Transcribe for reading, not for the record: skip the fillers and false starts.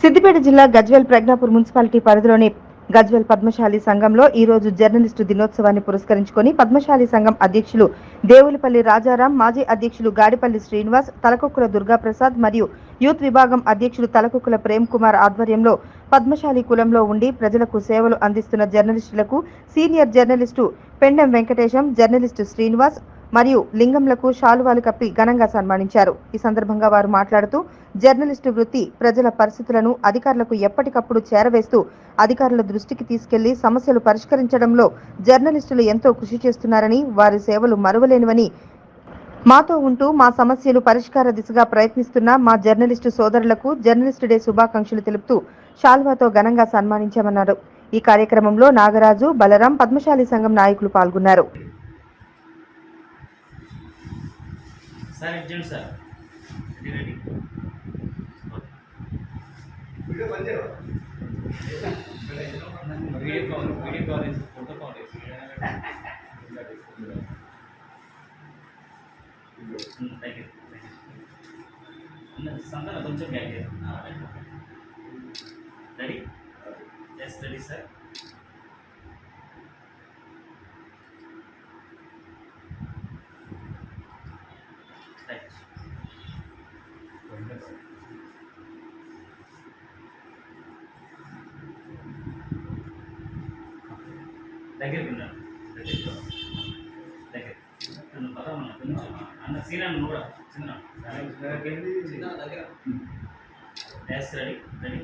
సిద్దిపేట జిల్లా గజ్వేల్ ప్రజ్ఞాపూర్ మున్సిపాలిటీ పరిధిలోని గజ్వేల్ పద్మశాలి సంఘంలో ఈ రోజు జర్నలిస్టు దినోత్సవాన్ని పురస్కరించుకొని పద్మశాలి సంఘం అధ్యక్షులు దేవులపల్లి రాజారాం, మాజీ అధ్యక్షులు గాడిపల్లి శ్రీనివాస్, తలకొక్కుల దుర్గాప్రసాద్ మరియు యూత్ విభాగం అధ్యక్షులు తలకొక్కుల ప్రేమ్ కుమార్ ఆధ్వర్యంలో పద్మశాలి కులంలో ఉండి ప్రజలకు సేవలు అందిస్తున్న జర్నలిస్టులకు senior journalist Pendem Venkatesham, journalist Srinivas మరియు లింగంలకు శాలువాలు కప్పి ఘనంగా సన్మానించారు. ఈ సందర్భంగా వారు మాట్లాడుతూ జర్నలిస్టు వృత్తి ప్రజల పరిస్థితులను అధికారులకు ఎప్పటికప్పుడు చేరవేస్తూ అధికారుల దృష్టికి తీసుకెళ్లి సమస్యలు పరిష్కరించడంలో జర్నలిస్టులు ఎంతో కృషి చేస్తున్నారని, వారి సేవలు మరువలేనివని, మాతో ఉంటూ మా సమస్యలు పరిష్కార దిశగా ప్రయత్నిస్తున్న మా జర్నలిస్టు సోదరులకు జర్నలిస్టు డే శుభాకాంక్షలు తెలుపుతూ శాల్వాతో ఘనంగా సన్మానించామన్నారు. ఈ కార్యక్రమంలో నాగరాజు, బలరాం, పద్మశాలి సంఘం నాయకులు పాల్గొన్నారు. దగ్గర అన్న సీనాను కూడా చిన్న దగ్గర రెడీ రెడీ